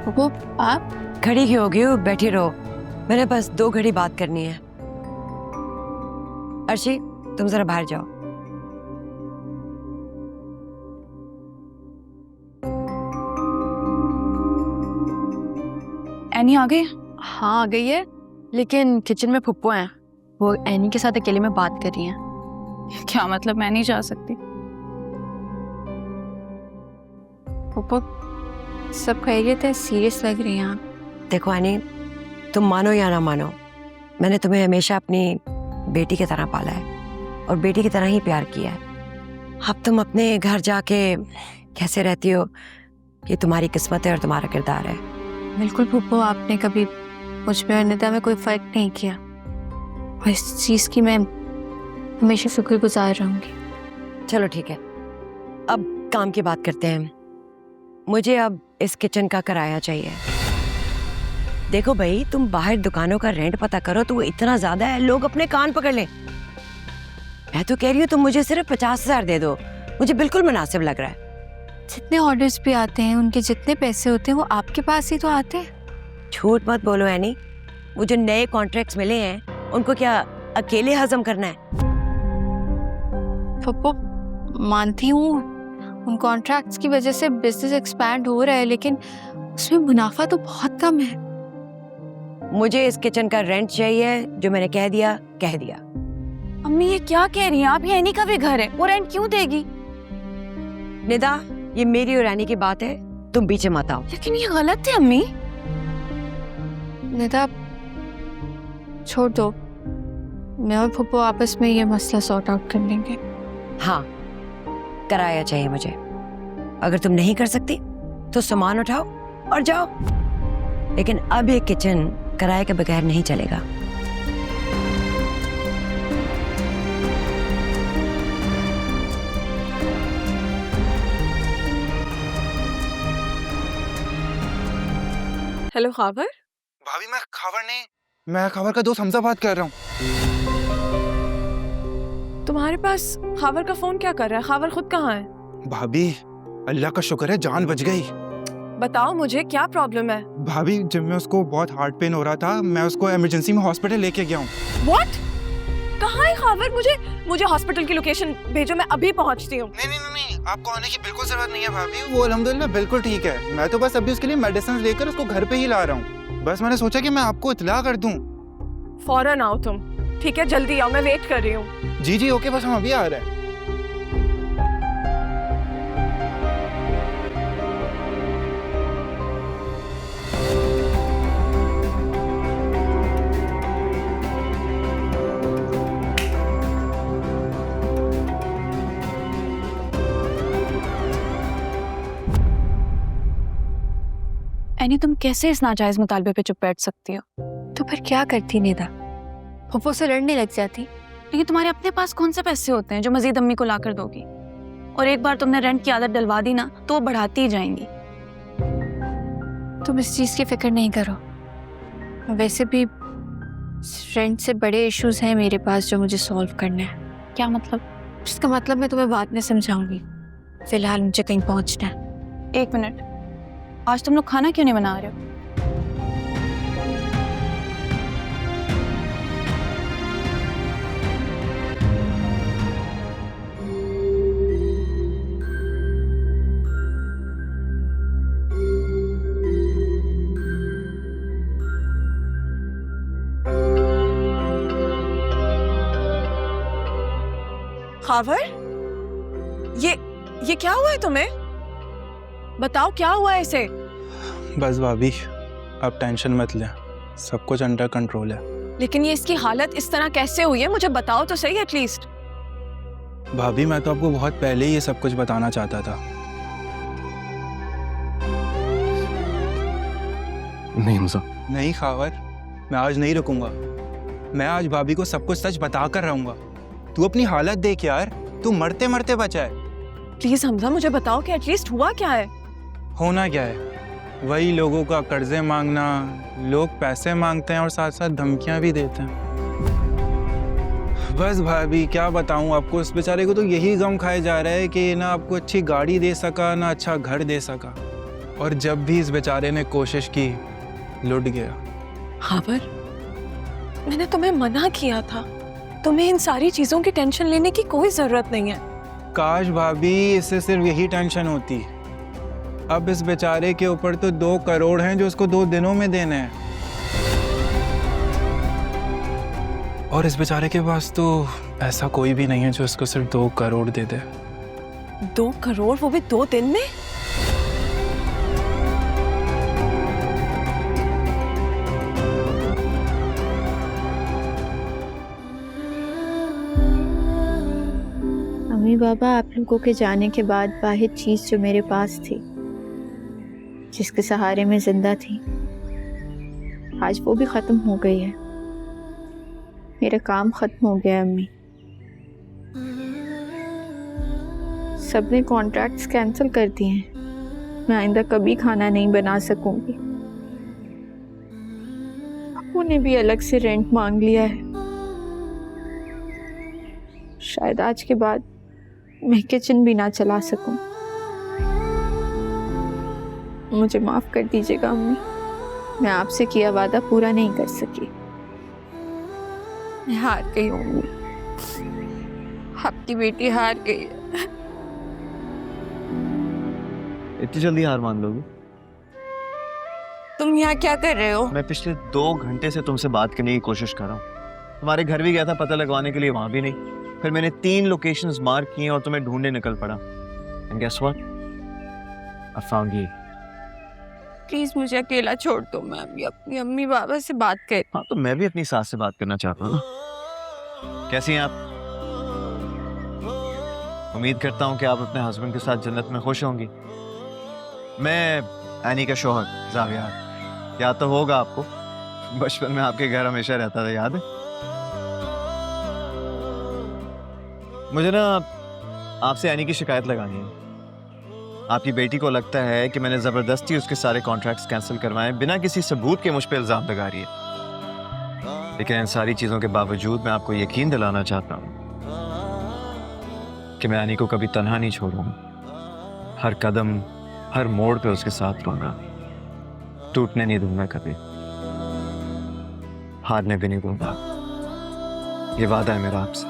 वो आप खड़ी क्यों हो गई हो? बैठी रहो, मैंने बस 2 घड़ी बात करनी है। अर्शी, तुम जरा बाहर जाओ। एनी आ गई? हाँ आ गई है, लेकिन किचन में फुप्पो हैं। वो एनी के साथ अकेले में बात कर रही हैं। क्या मतलब? मैं नहीं जा सकती। फुप्पो सब खैरियत है? सीरियस लग रही हैं आप। देखो एनी, तुम मानो या ना मानो, मैंने तुम्हें हमेशा अपनी बेटी की तरह पाला है और बेटी की तरह ही प्यार किया है। अब तुम अपने घर जाके कैसे रहती हो, ये तुम्हारी किस्मत है और तुम्हारा किरदार है। बिल्कुल फुप्पो, आपने कभी मुझ में और निदा में कोई फर्क नहीं किया और इस चीज़ की मैं हमेशा शुक्रगुजार रहूंगी। चलो ठीक है, अब काम की बात करते हैं। मुझे अब इस किचन का किराया चाहिए। देखो भाई, तुम बाहर दुकानों का रेंट पता करो तो वो इतना ज्यादा है, लोग अपने कान पकड़ लें। मैं तो कह रही हूँ तुम मुझे सिर्फ 50,000 दे दो, मुझे बिल्कुल मुनासिब लग रहा है। जितने ऑर्डर्स भी आते हैं, उनके जितने पैसे होते हैं वो आपके पास ही तो आते हैं। झूठ मत बोलो एनी, वो जो नए कॉन्ट्रैक्ट्स मिले हैं उनको क्या अकेले हजम करना है? पप्पो मानती हूँ उन कॉन्ट्रैक्ट्स की वजह से बिजनेस एक्सपैंड हो रहा है, लेकिन उसमें मुनाफा तो बहुत कम है। मुझे इस किचन का रेंट चाहिए, जो मैंने कह दिया कह दिया। अम्मी ये क्या कह रही हैं आप? ये एनी का भी घर है, वो रेंट क्यों देगी? निदा, ये मेरी और एनी की बात है, तुम पीछे मत आओ। लेकिन ये गलत है अम्मी। निदा छोड़ दो, मैं और फुप्पो आपस में ये मसला सॉर्ट आउट कर लेंगे। हाँ, किराया चाहिए मुझे। अगर तुम नहीं कर सकती तो सामान उठाओ और जाओ, लेकिन अब ये किचन किराए के बगैर नहीं चलेगा। हेलो खावर। भाभी मैं खावर नहीं, मैं खावर का दोस्त हमजा बात कर रहा हूँ। तुम्हारे पास खावर का फोन क्या कर रहा है? खावर खुद कहाँ है? भाभी अल्लाह का शुक्र है जान बच गई। बताओ मुझे क्या प्रॉब्लम है? भाभी जब मैं उसको बहुत हार्ट पेन हो रहा था, मैं उसको इमरजेंसी में हॉस्पिटल लेके गया हूँ। व्हाट? कहाँ है खावर? मुझे हॉस्पिटल की लोकेशन भेजो, मैं अभी पहुँचती हूँ। नहीं, आपको आने की बिल्कुल जरूरत नहीं है भाभी, वो अल्हम्दुलिल्लाह बिल्कुल ठीक है। मैं तो बस अभी उसके लिए मेडिसिन लेकर उसको घर पे ही ला रहा हूँ। बस मैंने सोचा कि मैं आपको इत्तला कर दूँ। फौरन आओ तुम, ठीक है? जल्दी आओ, मैं वेट कर रही हूँ। जी ओके, बस हम अभी आ रहे हैं। एनी तुम कैसे इस नाजायज मुतालबे पे चुप बैठ सकती हो? तो फिर क्या करती निदा? फुप्पो से लड़ने लग जाती। लेकिन तुम्हारे अपने पास कौन से पैसे होते हैं जो मजीद अम्मी को लाकर दोगी? और एक बार तुमने रेंट की आदत डलवा दी ना तो वो बढ़ाती ही जाएंगी। तुम इस चीज़ की फिक्र नहीं करो। वैसे भी रेंट से बड़े इश्यूज हैं मेरे पास जो मुझे सॉल्व करना है। क्या मतलब? इसका मतलब मैं तुम्हें बाद में समझाऊंगी, फिलहाल मुझे कहीं पहुंचना है। 1 मिनट, आज तुम लोग खाना क्यों नहीं बना रहे हो? खावर, ये क्या हुआ है तुम्हें? बताओ क्या हुआ है इसे? बस भाभी आप टेंशन मत लें, सब कुछ अंडर कंट्रोल है। लेकिन ये इसकी हालत इस तरह कैसे हुई है? मुझे बताओ तो सही एटलीस्ट। भाभी मैं तो आपको बहुत पहले ही ये सब कुछ बताना चाहता था। नहीं हमजा। नहीं खावर, मैं आज नहीं रुकूंगा। मैं आज भाभी को सब कुछ सच बता कर रहूंगा। तू अपनी हालत देख यार, तू मरते मरते बचा है। प्लीज हमजा मुझे बताओ कि एटलीस्ट हुआ क्या है? होना क्या है, वही लोगों का कर्जे मांगना। लोग पैसे मांगते हैं और साथ साथ धमकियां भी देते हैं। बस भाभी क्या बताऊं आपको, उस बेचारे को तो यही गम खाए जा रहा है कि ना आपको अच्छी गाड़ी दे सका ना अच्छा घर दे सका। और जब भी इस बेचारे ने कोशिश की, लुट गया। खबर, मैंने तुम्हें मना किया था, तुम्हें इन सारी चीजों की टेंशन लेने की कोई जरूरत नहीं है। काश भाभी इससे सिर्फ यही टेंशन होती। अब इस बेचारे के ऊपर तो 2 करोड़ हैं जो उसको 2 दिनों में देने हैं, और इस बेचारे के पास तो ऐसा कोई भी नहीं है जो उसको सिर्फ 2 करोड़ दे दे। 2 करोड़, वो भी 2 दिन में? मम्मी पापा, आप लोगों के जाने के बाद वाहिद चीज़ जो मेरे पास थी, जिसके सहारे में जिंदा थी, आज वो भी ख़त्म हो गई है। मेरा काम ख़त्म हो गया है अम्मी। सबने कॉन्ट्रैक्ट्स कैंसिल कर दिए हैं। मैं आइंदा कभी खाना नहीं बना सकूंगी। उन्होंने भी अलग से रेंट मांग लिया है। शायद आज के बाद मैं किचन भी ना चला सकूं। मुझे माफ कर दीजिएगा अम्मी, मैं आपसे किया वादा पूरा नहीं कर सकी। मैं हार गई हूँ अम्मी, आपकी बेटी हार गई है। इतनी जल्दी हार मान लोगे? तुम यहाँ क्या कर रहे हो? मैं पिछले 2 घंटे से तुमसे बात करने की कोशिश कर रहा हूँ। तुम्हारे घर भी गया था पता लगवाने के लिए, वहां भी नहीं। फिर मैंने 3 लोकेशंस मार्क किए और तुम्हें ढूंढने निकल पड़ा। And guess what? I found you. Please मुझे अकेला छोड़ दो, मैं अभी अपनी अम्मी बाबा से बात कर। हाँ, तो मैं भी अपनी सास से बात करना चाहता हूँ ना। कैसी हैं आप? उम्मीद करता हूँ कि आप अपने हस्बैंड के साथ जन्नत में खुश होंगी। मैं एनी का शौहर जावियार, याद तो होगा आपको, बचपन में आपके घर हमेशा रहता था, याद है? मुझे ना आपसे एनी की शिकायत लगानी है। आपकी बेटी को लगता है कि मैंने जबरदस्ती उसके सारे कॉन्ट्रैक्ट्स कैंसिल करवाए, बिना किसी सबूत के मुझ पे इल्जाम लगा रही है। लेकिन इन सारी चीजों के बावजूद मैं आपको यकीन दिलाना चाहता हूँ कि मैं एनी को कभी तन्हा नहीं छोड़ूंगा। हर कदम, हर मोड़ पे उसके साथ रहूंगा। टूटने नहीं दूंगा कभी, हारने भी नहीं दूंगा। ये वादा है मेरा आपसे।